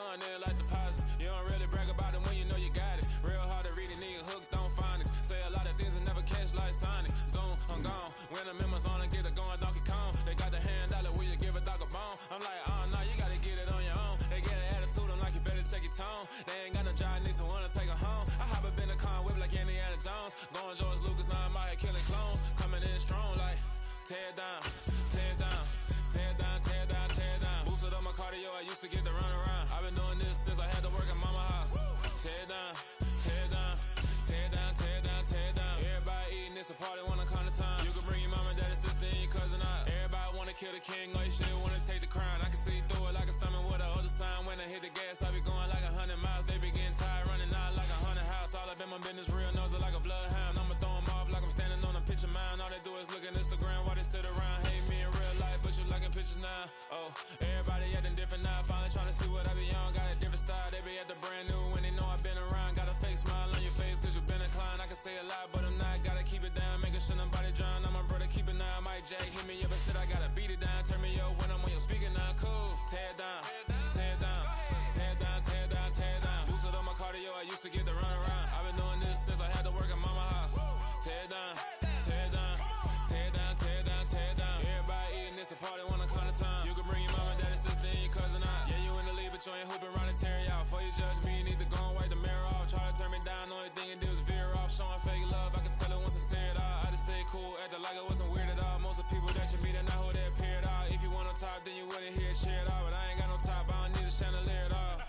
fun, nigga, like deposit. You don't really brag about it when you know you got it. Real hard to read a nigga hooked on phonics. Say a lot of things and never catch like Sonic. Zoom, I'm gone. When the members on and get it going Donkey Kong. They got the hand dollar, will you give a dog a bone? I'm like, oh no, you gotta get it on your own. They get an attitude, I'm like, you better check your tone. They ain't got no job, need someone to take her home. I hop up in the car and whip like Indiana Jones. Going George Lucas, now I'm out here killing clones. Coming in strong like, tear down, tear down, tear down, tear down, tear down. Boosted up my cardio, I used to get to run around. I've been doing this since I had to work at mama house. Tear down, tear down, tear down, tear down, tear down. Everybody eating, it's a party, wanna come to time. You can bring your mama, daddy, sister, and your cousin out. Everybody wanna kill the king, or you shit wanna take the crown. I can see through it like a stomach with a other sign. When I hit the gas, I be going like 100 miles. They be getting tired, running out like 100 house. All up in my business, real nose it like a bloodhound. I'ma throw 'em off like I'm standing on a picture mound. All they do is look at Instagram while they sit around. Hate me in real life, but you liking pictures now. Oh, everybody acting different now. Finally trying to see what I be on. Got a different style, they be at the brand new when they know I've been around. Got a fake smile on your face cause you been inclined. I can say a lot, but I'm not. Gotta keep it down, making sure nobody drown. I'm my brother, keep it now. Mike Jack hit me up and said I gotta beat it down. Turn me up when I'm on your speaker now. Cool, tear down, tear down, tear down, tear down, tear down. Boosted up my cardio, I used to get to run around. I've been doing this since I had to work at mama house. Tear down, tear down, tear down, tear down, tear down. Everybody eating, it's a party, wanna come to time. You can bring your mama, daddy, sister, and your cousin out. Yeah, you in the lead, but you ain't hooping around and tear you out. Before you judge me, you need to go and wipe the mirror off. Try to turn me down, only thing it do is veer off. Showing fake love, I can tell it once I see it all. I just stay cool, acting like it wasn't weird at all. Most of the people that you meet are not who they appear at all. If you want on top, then you wouldn't hear it cheer at all. But I ain't got no top, I don't need a chandelier at all.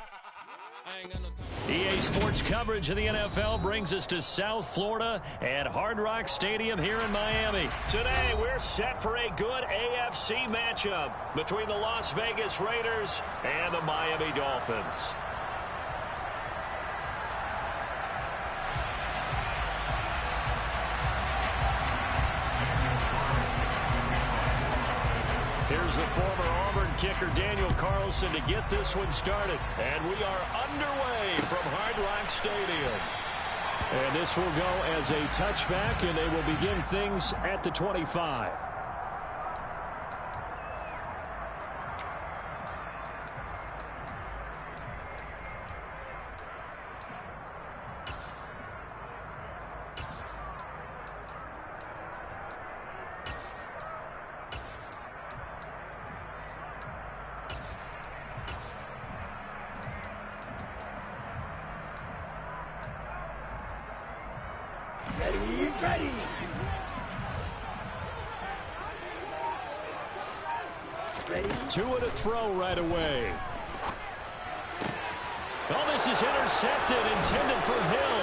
I ain't got no top. EA Sports coverage of the NFL brings us to South Florida at Hard Rock Stadium here in Miami. Today, we're set for a good AFC matchup between the Las Vegas Raiders and the Miami Dolphins. Here's the former Auburn kicker Daniel Carlson to get this one started. And we are underway from Hard Rock Stadium. And this will go as a touchback, and they will begin things at the 25. Ready. Two to throw right away. Oh, this is intercepted, intended for Hill.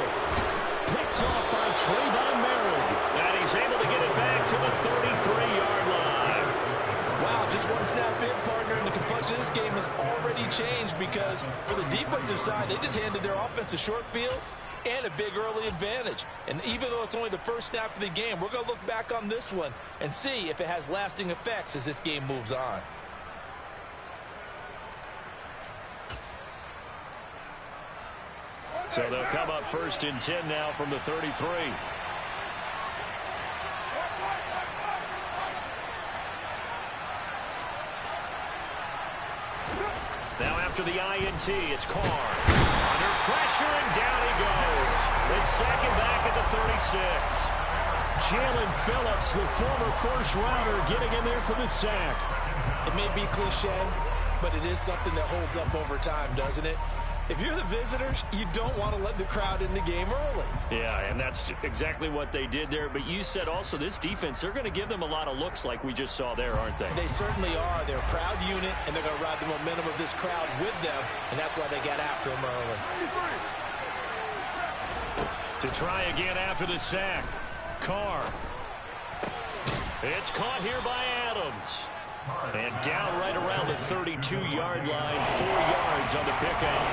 Picked off by Trayvon Merritt. And he's able to get it back to the 33-yard line. Wow, just one snap in, partner, and the complexion of this game has already changed because for the defensive side, they just handed their offense a short field and a big early advantage. And even though it's only the first snap of the game, we're going to look back on this one and see if it has lasting effects as this game moves on. So they'll come up first and 10 now from the 33. Now after the INT, it's Carr. Under pressure, and down he goes. They sack him back at the 36. Jalen Phillips, the former first-rounder, getting in there for the sack. It may be cliche, but it is something that holds up over time, doesn't it? If you're the visitors, you don't want to let the crowd in the game early. Yeah, and that's exactly what they did there. But you said also this defense, they're going to give them a lot of looks like we just saw there, aren't they? They certainly are. They're a proud unit, and they're going to ride the momentum of this crowd with them, and that's why they got after them early. To try again after the sack. Carr. It's caught here by Adams. And down right around the 32-yard line, 4 yards on the pickup.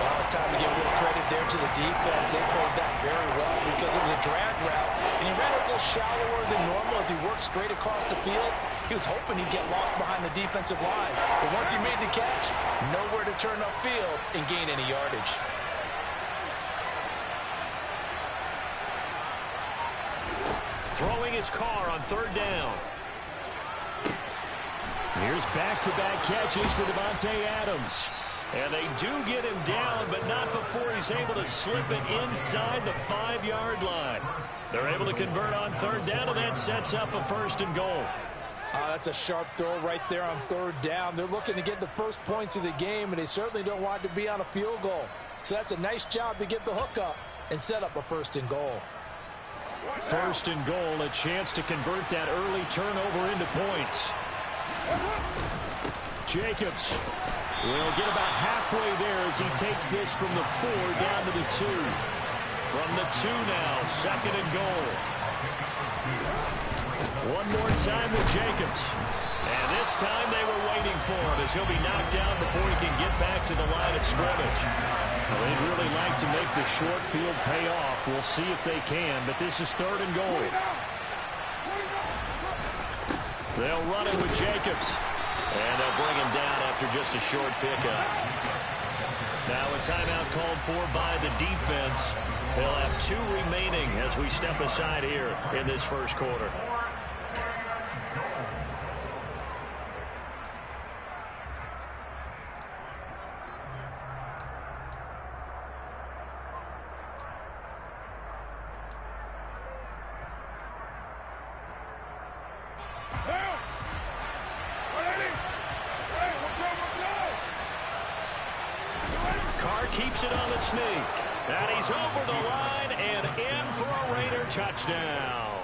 Well, it's time to give a little credit there to the defense. They played that very well because it was a drag route, and he ran it a little shallower than normal as he worked straight across the field. He was hoping he'd get lost behind the defensive line, but once he made the catch, nowhere to turn upfield and gain any yardage. Throwing his Carr on third down. Here's back-to-back catches for Davante Adams. And they do get him down, but not before he's able to slip it inside the 5-yard line. They're able to convert on third down, and that sets up a 1st and goal. That's a sharp throw right there on third down. They're looking to get the first points of the game, and they certainly don't want it to be on a field goal. So that's a nice job to get the hook up and set up a 1st and goal. 1st and goal, a chance to convert that early turnover into points. Jacobs will get about halfway there as he takes this from the 4 down to the 2. From the 2 now, 2nd and goal. One more time with Jacobs. And this time they were waiting for him as he'll be knocked down before he can get back to the line of scrimmage. Well, they'd really like to make the short field pay off. We'll see if they can, but this is 3rd and goal. They'll run it with Jacobs. And they'll bring him down after just a short pickup. Now a timeout called for by the defense. They'll have 2 remaining as we step aside here in this first quarter. Keeps it on the sneak. And he's over the line and in for a Raider touchdown.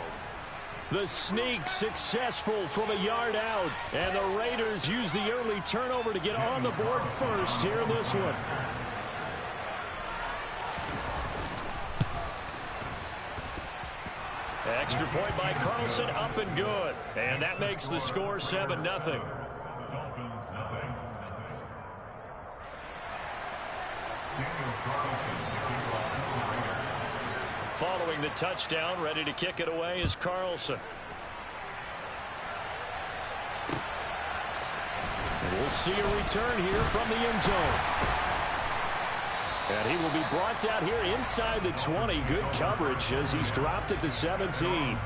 The sneak successful from a yard out. And the Raiders use the early turnover to get on the board first here in this one. Extra point by Carlson, up and good. And that makes the score 7-0. Following the touchdown, ready to kick it away is Carlson. We'll see a return here from the end zone. And he will be brought down here inside the 20. Good coverage as he's dropped at the 17.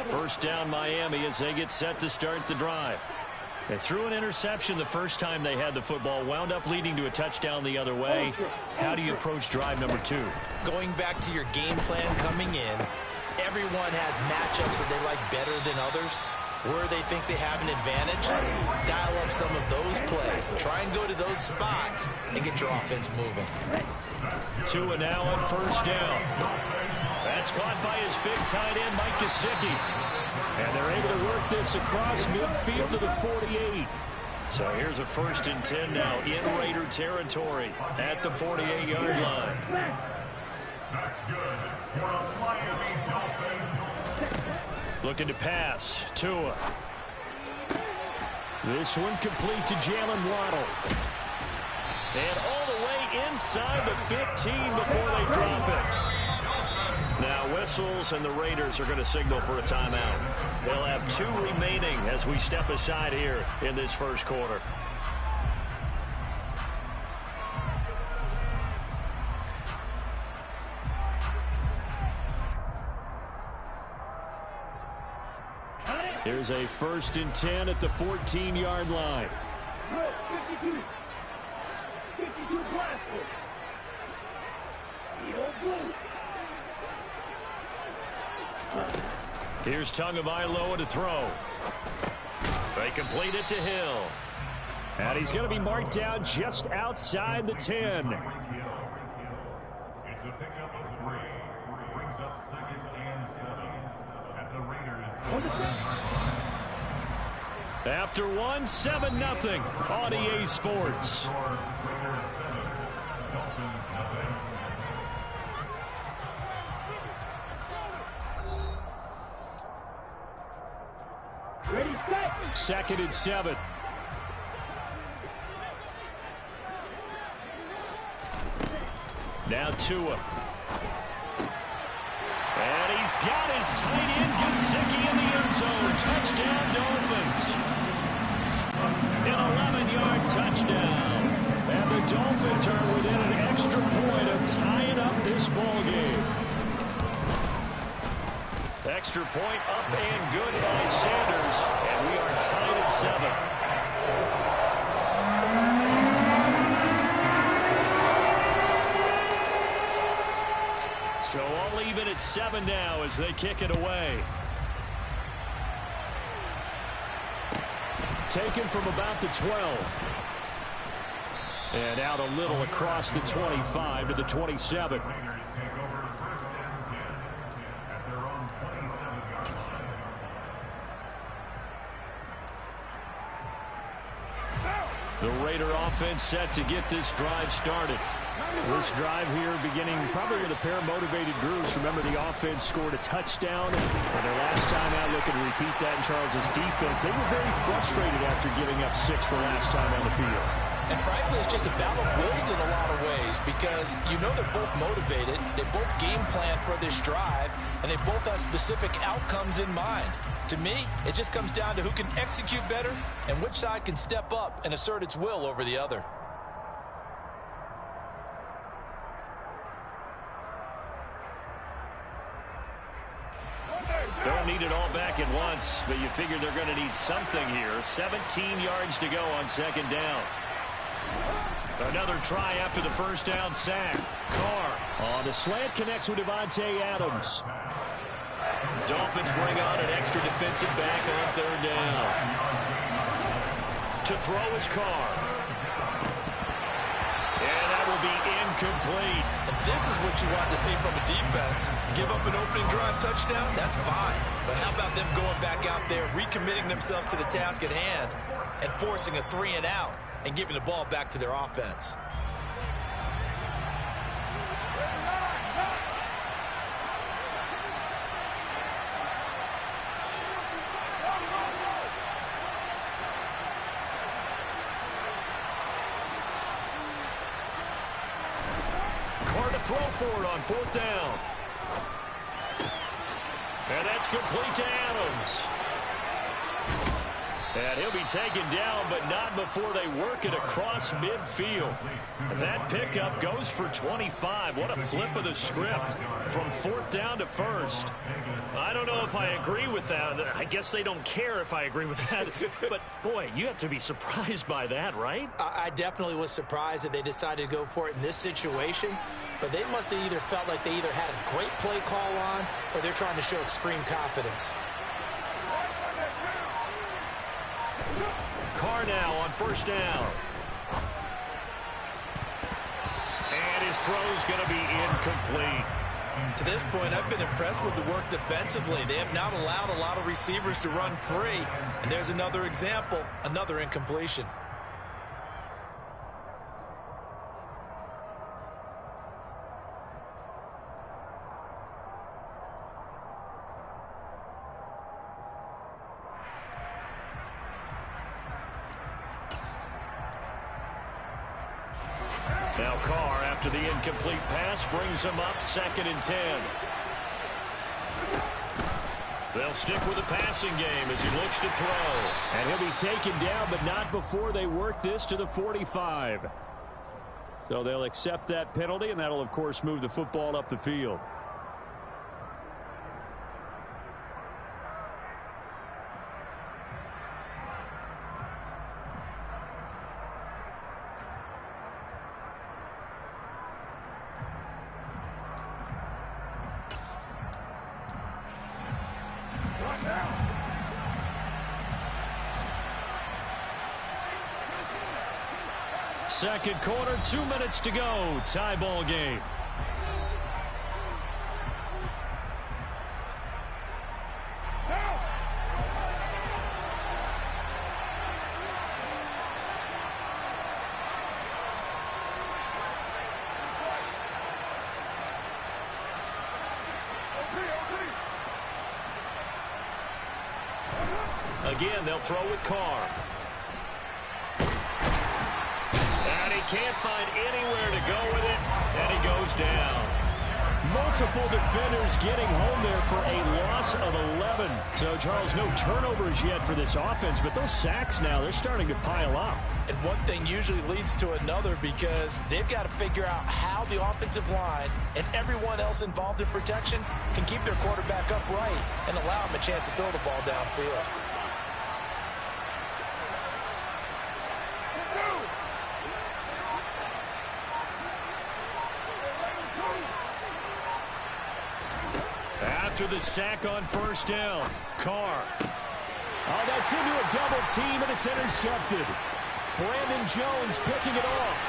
First down Miami as they get set to start the drive. They threw an interception the first time they had the football, wound up leading to a touchdown the other way. How do you approach drive number 2? Going back to your game plan coming in, everyone has matchups that they like better than others. Where they think they have an advantage, dial up some of those plays. Try and go to those spots and get your offense moving. Tua now on first down. That's caught by his big tight end, Mike Gesicki. And they're able to work this across midfield to the 48. So here's a 1st and 10 now in Raider territory at the 48-yard line. That's good for a Miami Dolphins. Looking to pass. Tua. This one complete to Jalen Waddle. And all the way inside the 15 before they drop it. Now whistles, and the Raiders are going to signal for a timeout. They'll have 2 remaining as we step aside here in this first quarter. Here's a 1st and 10 at the 14-yard line. 52 Blaster. Here's Tagovailoa to throw. They complete it to Hill. And he's going to be marked down just outside the 10. It's a pickup of 3. Brings up 2nd and 7 at the Raiders. After 1, 7-0 on EA Sports. Ready, set. 2nd and 7. Now Tua. And he's got his tight end Gesicki in the end zone. Touchdown Dolphins. In Dolphins are within an extra point of tying up this ball game. Extra point up and good by Sanders, and we are tied at 7. So all even at 7 now as they kick it away. Taken from about the 12. And out a little across the 25 to the 27. The Raider offense set to get this drive started. This drive here beginning probably with a pair of motivated groups. Remember, the offense scored a touchdown. And their last time out, looking to repeat that in Charles's defense. They were very frustrated after giving up 6 the last time on the field. And frankly, it's just a battle of wills in a lot of ways because you know they're both motivated. They both game plan for this drive, and they both have specific outcomes in mind. To me, it just comes down to who can execute better and which side can step up and assert its will over the other. Don't need it all back at once, but you figure they're going to need something here. 17 yards to go on second down. Another try after the first down sack. Carr on the slant connects with Devontae Adams. Dolphins bring on an extra defensive back on third down. To throw is Carr. And that will be incomplete. And this is what you want to see from a defense. Give up an opening drive touchdown, that's fine. But how about them going back out there, recommitting themselves to the task at hand, and forcing a 3 and out, and giving the ball back to their offense. Carr to throw for it on fourth down. And that's complete to Adams. And he'll be taken down, but not before they work it across midfield. That pickup goes for 25. What a flip of the script from fourth down to first. I don't know if I agree with that. I guess they don't care if I agree with that. But, boy, you have to be surprised by that, right? I definitely was surprised that they decided to go for it in this situation. But they must have either felt like they either had a great play call on or they're trying to show extreme confidence. Carr now on first down. And his throw's going to be incomplete. To this point, I've been impressed with the work defensively. They have not allowed a lot of receivers to run free. And there's another example, another incompletion. Now Carr, after the incomplete pass, brings him up 2nd and 10. They'll stick with the passing game as he looks to throw. And he'll be taken down, but not before they work this to the 45. So they'll accept that penalty, and that'll, of course, move the football up the field. Second quarter, 2 minutes to go. Tie ball game. Again, they'll throw with Carr. And he can't find anywhere to go with it, and he goes down. Multiple defenders getting home there for a loss of 11. So, Charles, no turnovers yet for this offense, but those sacks now, they're starting to pile up. And one thing usually leads to another because they've got to figure out how the offensive line and everyone else involved in protection can keep their quarterback upright and allow him a chance to throw the ball downfield. After the sack on first down, Carr. Oh, that's into a double team, and it's intercepted. Brandon Jones picking it off.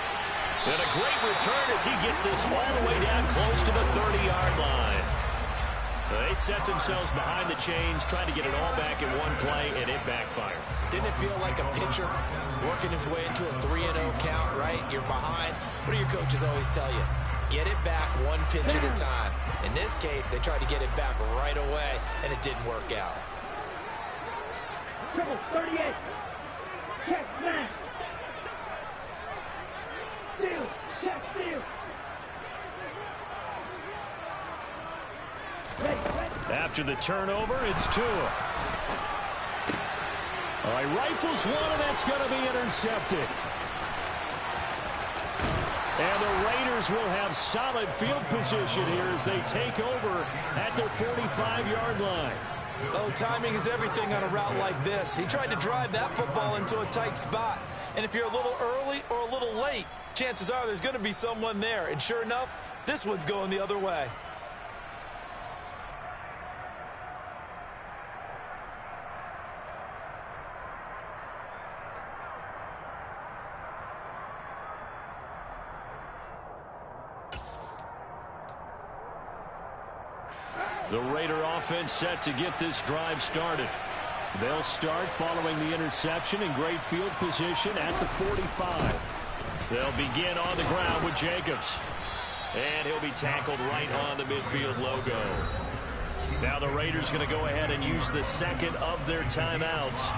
And a great return as he gets this all the way down close to the 30-yard line. They set themselves behind the chains, trying to get it all back in one play, and it backfired. Didn't it feel like a pitcher working his way into a 3-0 count, right? You're behind. What do your coaches always tell you? Get it back one pitch at a time. In this case, they tried to get it back right away, and it didn't work out. Triple 38. Check smash. Steal. Check steal. After the turnover, it's Tua. All right, rifles one, and that's going to be intercepted. And the Raiders will have solid field position here as they take over at their 45-yard line. Oh, timing is everything on a route like this. He tried to drive that football into a tight spot. And if you're a little early or a little late, chances are there's going to be someone there. And sure enough, this one's going the other way. The Raider offense set to get this drive started. They'll start following the interception in great field position at the 45. They'll begin on the ground with Jacobs. And he'll be tackled right on the midfield logo. Now the Raiders going to go ahead and use the second of their timeouts,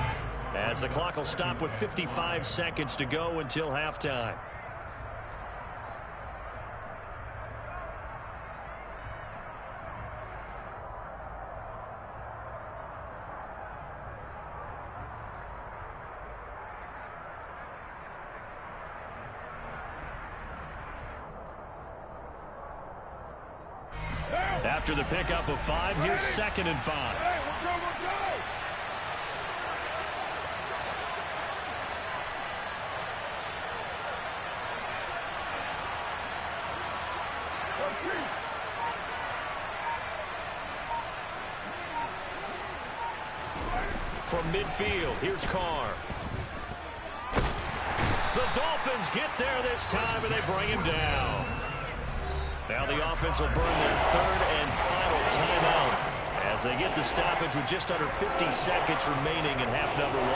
as the clock will stop with 55 seconds to go until halftime. After the pickup of 5, here's 2nd and 5. From midfield, here's Carr. The Dolphins get there this time, and they bring him down. Now the offense will burn their 3rd and final timeout as they get the stoppage with just under 50 seconds remaining in half number 1.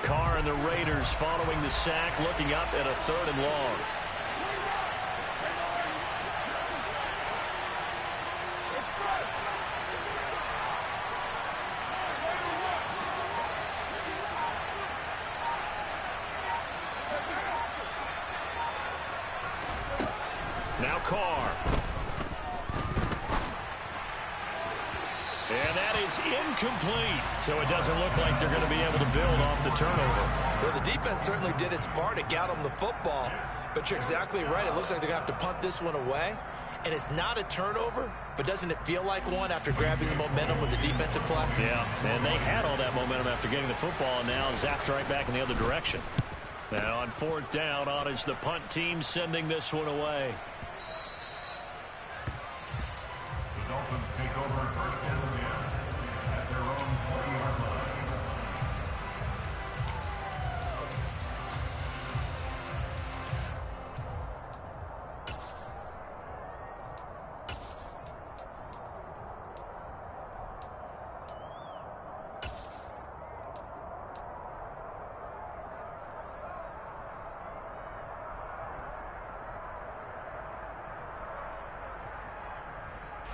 Carr and the Raiders following the sack, looking up at a 3rd and long. Now Carr. And that is incomplete. So it doesn't look like they're going to be able to build off the turnover. Well, the defense certainly did its part to get them the football. But you're exactly right. It looks like they're going to have to punt this one away. And it's not a turnover, but doesn't it feel like one after grabbing the momentum with the defensive play? Yeah, and they had all that momentum after getting the football, and now zapped right back in the other direction. Now on 4th down, on is the punt team sending this one away. The Dolphins take over 1st and 10 at their own 40-yard line.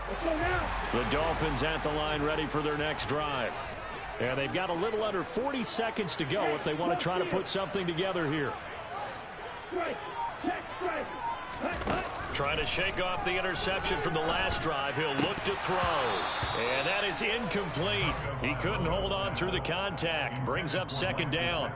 Let's go now. The Dolphins at the line ready for their next drive. And they've got a little under 40 seconds to go if they want to try to put something together here. Strike. Check strike. Trying to shake off the interception from the last drive. He'll look to throw. And that is incomplete. He couldn't hold on through the contact. Brings up second down.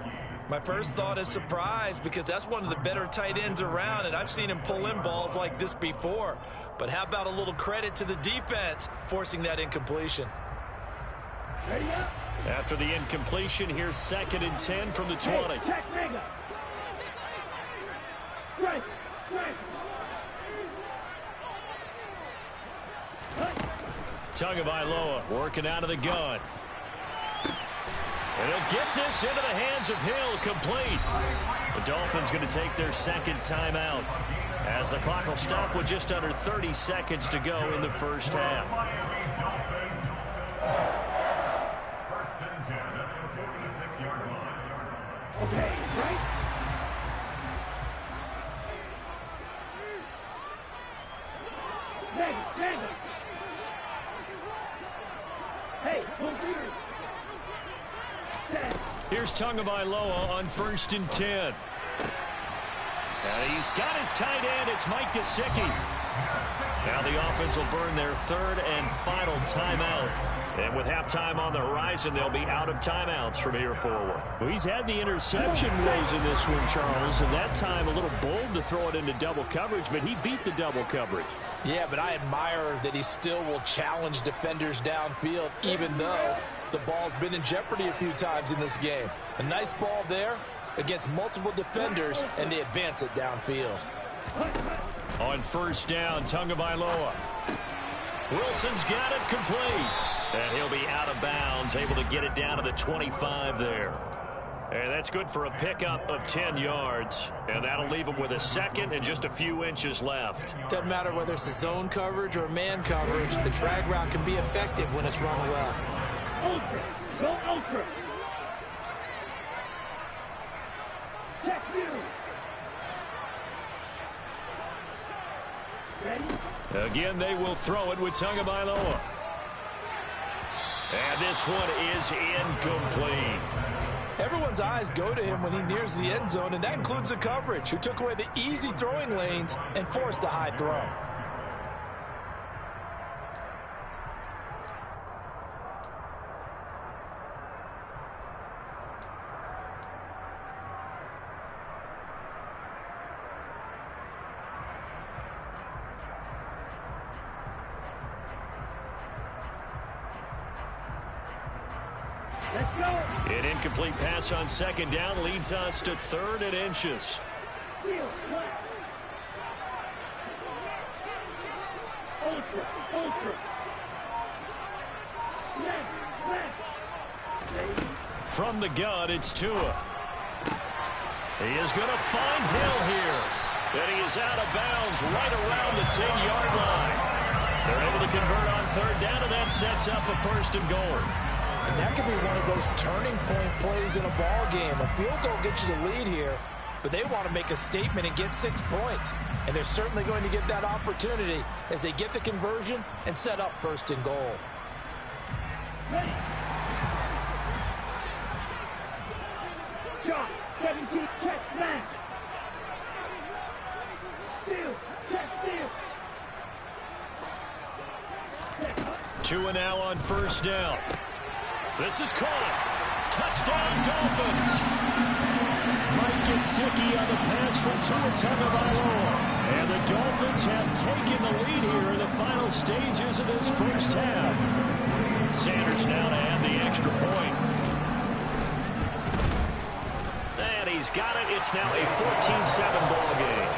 My first thought is surprise because that's one of the better tight ends around, and I've seen him pull in balls like this before. But how about a little credit to the defense forcing that incompletion? After the incompletion, here's 2nd and 10 from the 20. Check mega. Strike. Strike. Tagovailoa working out of the gun. And he'll get this into the hands of Hill, complete. The Dolphins going to take their 2nd timeout as the clock will stop with just under 30 seconds to go in the first half. First and 10 at the 46-yard line. Okay, right. Mega. Hey, move here. Here's Tagovailoa on 1st and 10. And he's got his tight end. It's Mike Gesicki. Now the offense will burn their 3rd and final timeout. And with halftime on the horizon, they'll be out of timeouts from here forward. Well, he's had the interception woes in this one, Charles, and that time a little bold to throw it into double coverage, but he beat the double coverage. Yeah, but I admire that he still will challenge defenders downfield, even though the ball's been in jeopardy a few times in this game. A nice ball there against multiple defenders, and they advance it downfield. On 1st down, Tagovailoa. Wilson's got it complete. And he'll be out of bounds, able to get it down to the 25 there. And that's good for a pickup of 10 yards. And that'll leave him with a 2nd and just a few inches left. Doesn't matter whether it's a zone coverage or man coverage, the drag route can be effective when it's run well. Ultra. Go ultra. Check you. Ready? Again, they will throw it with Tagovailoa. And this one is incomplete. Everyone's eyes go to him when he nears the end zone, and that includes the coverage, who took away the easy throwing lanes and forced a high throw. Let's go. An incomplete pass on 2nd down leads us to 3rd and inches. Field flat. Ultra. Left. From the gun, it's Tua. He is going to find Hill here. And he is out of bounds right around the 10-yard line. They're able to convert on 3rd down, and that sets up a 1st and goal. And that could be one of those turning point plays in a ball game. A field goal gets you the lead here, but they want to make a statement and get 6 points. And they're certainly going to get that opportunity as they get the conversion and set up 1st and goal. Ready. Shot. 17. Check smash. Steal. Check steal. Tua now on 1st down. This is caught. Touchdown, Dolphins. Mike Gesicki on the pass from Tua Tagovailoa. And the Dolphins have taken the lead here in the final stages of this first half. Sanders now to add the extra point. And he's got it. It's now a 14-7 ball game.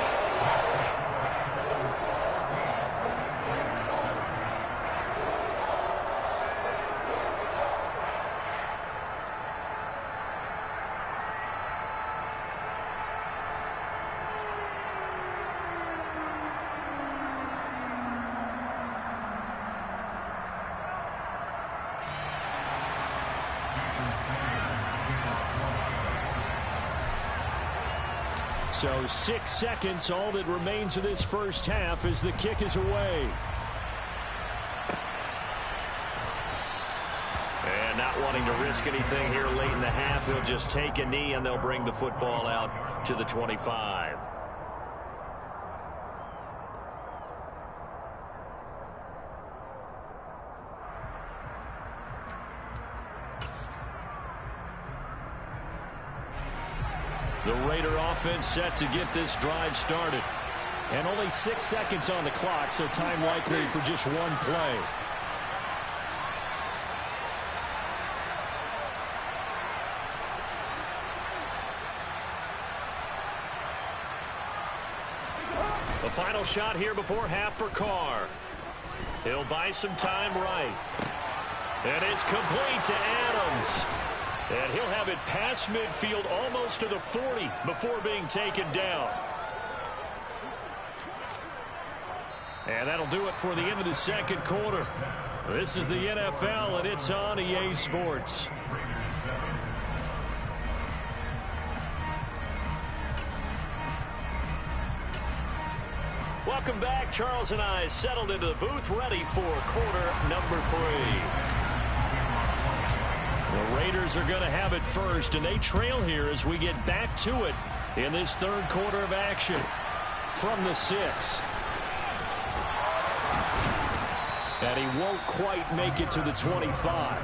So 6 seconds, all that remains of this first half as the kick is away. risk anything here late in the half. He'll just take a knee, and they'll bring the football out to the 25. The Raider offense set to get this drive started. And only 6 seconds on the clock, so time likely for just one play. The final shot here before half for Carr. He'll buy some time right. And it's complete to Adams. And he'll have it past midfield almost to the 40 before being taken down. And that'll do it for the end of the second quarter. This is the NFL, and it's on EA Sports. Welcome back. Charles and I settled into the booth, ready for quarter number 3. The Raiders are going to have it first, and they trail here as we get back to it in this third quarter of action. From the 6. And he won't quite make it to the 25.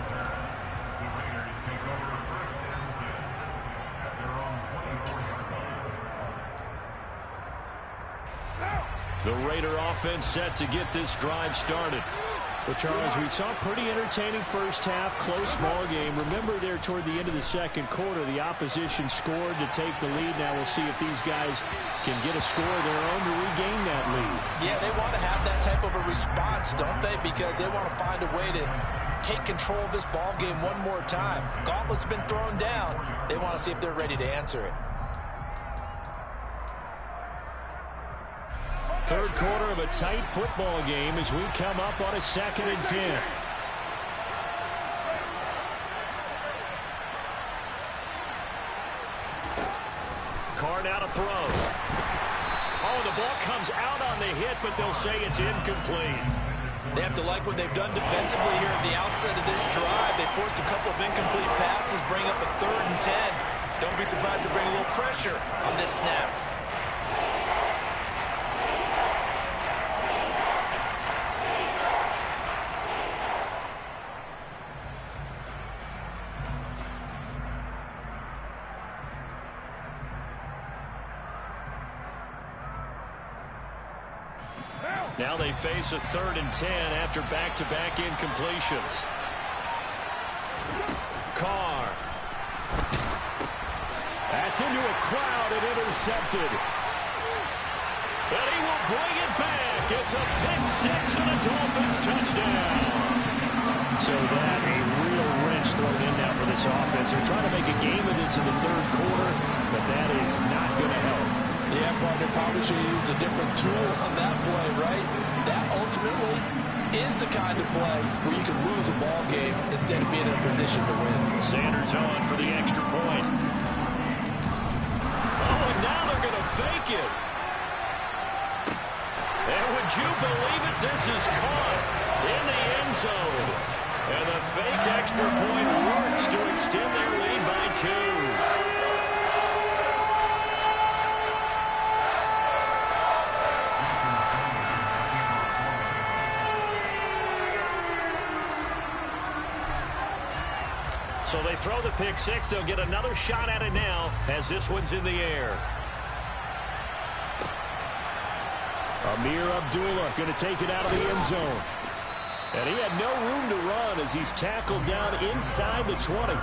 The Raider offense set to get this drive started. Well, Charles, we saw a pretty entertaining first half, close ball game. Remember there toward the end of the second quarter, the opposition scored to take the lead. Now we'll see if these guys can get a score of their own to regain that lead. Yeah, they want to have that type of a response, don't they? Because they want to find a way to take control of this ball game one more time. Gauntlet's been thrown down. They want to see if they're ready to answer it. Third quarter of a tight football game as we come up on a 2nd and 10. Carr now to throw. Oh, the ball comes out on the hit, but they'll say it's incomplete. They have to like what they've done defensively here at the outset of this drive. They forced a couple of incomplete passes, bring up a 3rd and 10. Don't be surprised to bring a little pressure on this snap. Now they face a 3rd and 10 after back-to-back incompletions. Carr. That's into a crowd and intercepted. And he will bring it back. It's a pick 6 and a Dolphins touchdown. So that a real wrench thrown in now for this offense. They're trying to make a game of this in the third quarter, but that is not going to help. Yeah, partner, probably should use a different tool on that play, right? That ultimately is the kind of play where you can lose a ball game instead of being in a position to win. Sanders on for the extra point. Oh, and now they're going to fake it. And would you believe it? This is caught in the end zone. And the fake extra point works to extend their lead by 2. So they throw the pick 6. They'll get another shot at it now as this one's in the air. Amir Abdullah going to take it out of the end zone. And he had no room to run as he's tackled down inside the 20.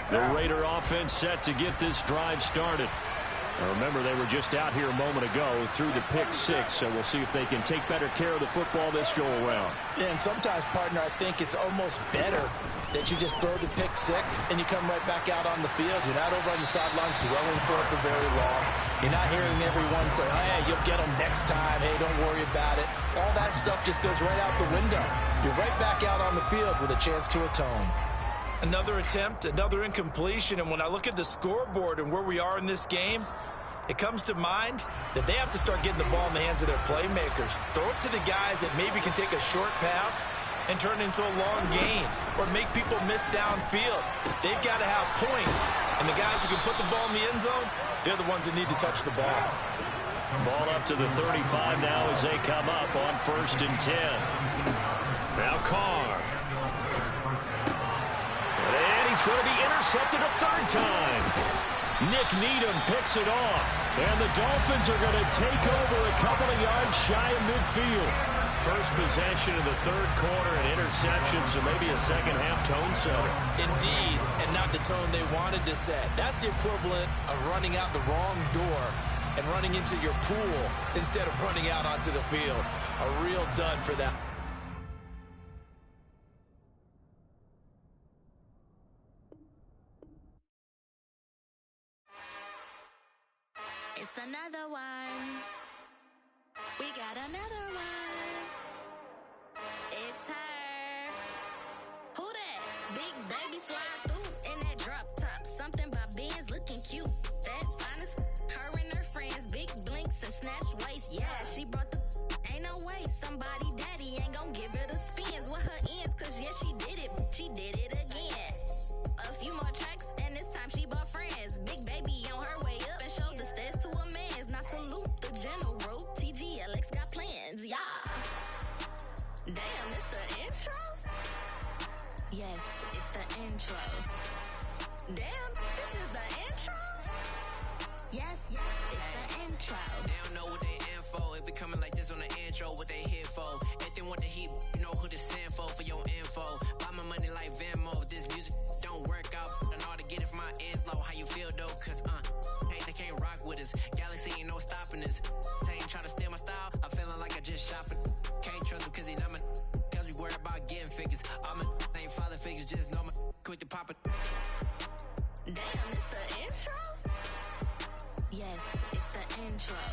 The Raider offense set to get this drive started. Now remember, they were just out here a moment ago through the pick 6, so we'll see if they can take better care of the football this go-around. Yeah, and sometimes, partner, I think it's almost better that you just throw the pick 6 and you come right back out on the field. You're not over on the sidelines dwelling for it for very long. You're not hearing everyone say, hey, you'll get them next time. Hey, don't worry about it. All that stuff just goes right out the window. You're right back out on the field with a chance to atone. Another attempt, another incompletion, and when I look at the scoreboard and where we are in this game, it comes to mind that they have to start getting the ball in the hands of their playmakers. Throw it to the guys that maybe can take a short pass and turn it into a long gain or make people miss downfield. They've got to have points, and the guys who can put the ball in the end zone, they're the ones that need to touch the ball. Ball up to the 35 now as they come up on 1st and 10. Now Carr. And he's going to be intercepted a third time. Nick Needham picks it off. And the Dolphins are going to take over a couple of yards shy of midfield. First possession of the third quarter, an interception, so maybe a second-half tone setter. Indeed, and not the tone they wanted to set. That's the equivalent of running out the wrong door and running into your pool instead of running out onto the field. A real dud for that. It's another one. We got another one. It's her. Who that? Big baby slide through in that drop top. Something by Benz looking cute. That's honest. Her and her friends, big blinks and snatch waist. Yeah, she brought the. Ain't no way somebody daddy ain't gon' give her the spins with her ends. Cause yeah, she did it. She did it again. A few more tracks and this time she bought friends. Big baby on her way up and showed the stairs to a man's. Now salute the general. TGLX got plans, yeah. Damn, it's the intro? Yes, it's the intro. Damn, this is the intro? Yes, it's the intro. They don't know what they in for. If it coming like this on the intro, what they here for? If they want the heat, you know who to send for your info. Buy my money like Venmo. If this music don't work out, I know how to get it from my ends low. How you feel though? Cause hey, they can't rock with us. Galaxy ain't no stopping us. They ain't trying to steal my style. I'm feeling like I just shopping. Can't trust them cause they not my. Cause we worried about getting figures. All my ain't father figures, just know my quick to pop it. Damn, it's the intro? Yes, it's the intro.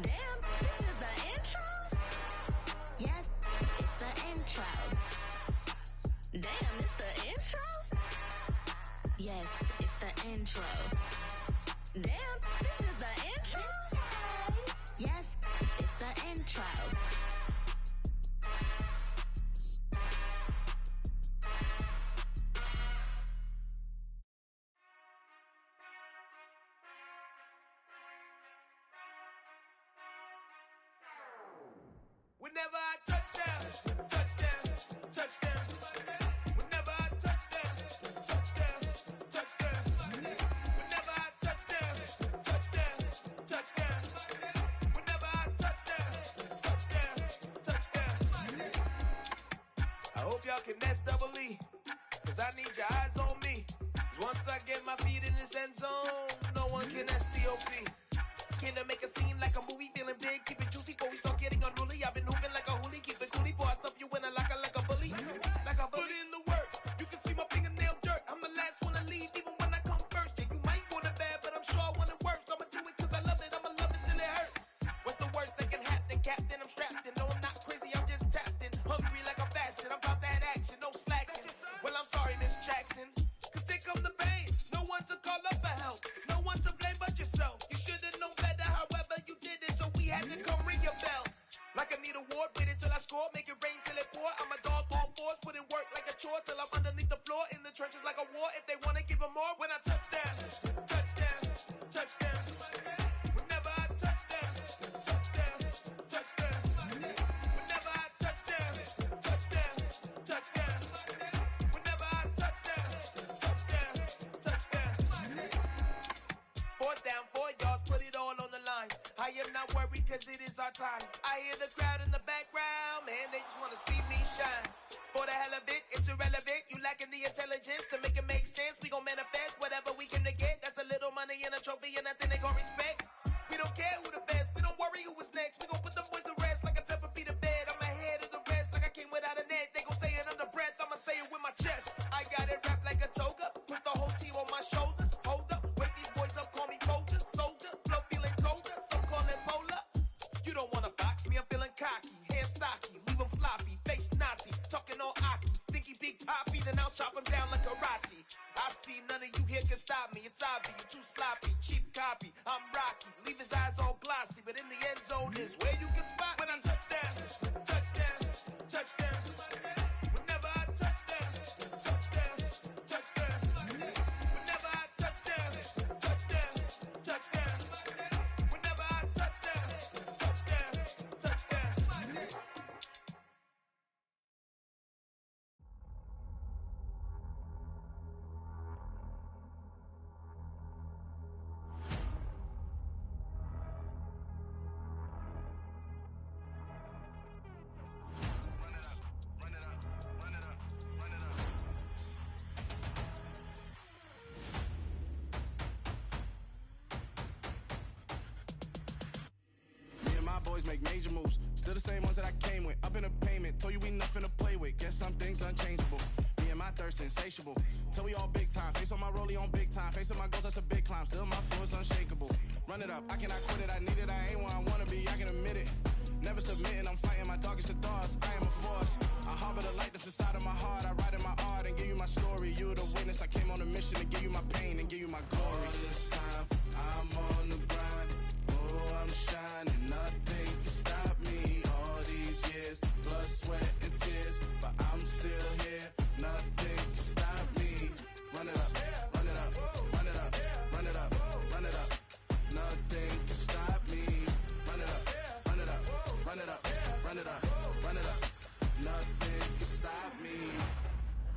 Damn, this is the intro? Yes, it's the intro. Damn, it's the intro? Yes, it's the intro. Damn, this is the intro? Yes, it's the intro. Whenever I touchdown, touchdown, touchdown. Whenever I touchdown, touchdown, touchdown. Whenever I touchdown, touchdown, touchdown. Whenever I touchdown, touchdown, touchdown. I hope y'all can nest double E, cause I need your eyes on me. Once I get my feet in this end zone, no one can STOP. Can I make a scene like a movie, feeling big, keep it juicy before we start getting unruly. I've been hooping like a hoolie, keep it coolie before I stuff you in a locker like a bully. Like a bully. Put in the work, you can see my fingernail dirt. I'm the last one to leave, even when I come first. Yeah, you might want it bad, but I'm sure I want it worse. I'ma do it cause I love it, I'ma love it till it hurts. What's the worst that can happen, Captain? I'm strapped in, no I'm not crazy, I'm just tapped in. Hungry like a bastard, I'm about that action, no slacking. Well, I'm sorry, Miss Jackson, cause here come the pain. No one to call up for help, no one to blame but yourself. You should've known better, however you did it, so we had to come ring your bell. Like I need a award, wait until I score, make it rain till it pour. I'm a dog on fours, put in work like a chore till I'm underneath the floor, in the trenches like a war. If they wanna give them more, when I touchdown, touchdown, touchdown. Whenever I touchdown, touchdown, touchdown. Whenever I touchdown, touchdown, touchdown. Whenever I touchdown, touchdown, touchdown. 4th down, 4 yards, put it all on the line. I am not worried cause it is our time. I hear the crowd in the background, man, they just wanna see me shine. For the hell of it, it's irrelevant. You lacking the intelligence to make it make sense. We gon' manifest whatever we came to get. That's a little money and a trophy and nothing they gon' respect. We don't care who the best, we don't worry who is next. We gon' put them boys to rest like a temper feet of bed. I'm ahead of the rest like I came without a net. They gon' say it under breath, I'ma say it with my chest. I got it wrapped like a toga, put the whole team on my shoulders. Hold up, wake these boys up, call me Folgers, soldier. hair stocky, leave him floppy, face Nazi, talking all Aki. Think he big poppy, then I'll chop him down like karate. I see none of you here can stop me. It's obvious, you too sloppy, cheap copy. I'm Rocky, leave his eyes all glossy, but in the end zone is where you can spot when I touchdown, touchdown, touchdown. Whenever I touchdown, touchdown, touchdown. Whenever I touchdown, touchdown, touchdown. Whenever I touchdown, touchdown, touchdown. Me and my boys make major moves. Still the same ones that I came with. Up in the payment, told you we nothing to play with. Guess some things unchangeable. Me and my thirst insatiable. Till we all big time. Face on my rollie on big time. Facing my goals, that's a big climb. Still my flow is unshakable. Run it up, I cannot quit it. I need it, I ain't where I wanna be. I can admit it. Never submitting, I'm fighting my darkest of thoughts. I am a force. I harbor the light that's inside of my heart. I write in my art and give you my story. You the witness. I came on a mission to give you my pain and give you my glory. All this time, I'm on the grind. Oh, I'm shining. Nothing can stop me. All these years, blood, sweat, and tears. But I'm still here. Nothing can stop me. Run it up, run it up, run it up, run it up, run it up. Nothing can stop me. Run it up, run it up, run it up, run it up, run it up. Nothing can stop me.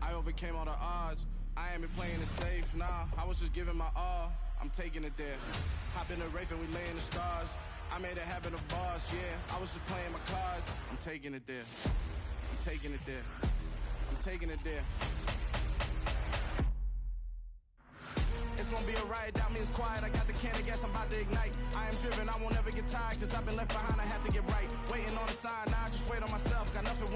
I overcame all the odds. I ain't been playing it safe, nah. I was just giving my all. I'm taking it there. Hop in the Wraith and we lay in the stars. I made it happen to boss, yeah. I was just playing my cards. I'm taking it there. I'm taking it there. I'm taking it there. It's gonna be a riot, doubt me it's quiet. I got the can of gas, I'm about to ignite. I am driven, I won't ever get tired, cause I've been left behind, I have to get right. Waiting on the sign, now I just wait on myself. Got nothing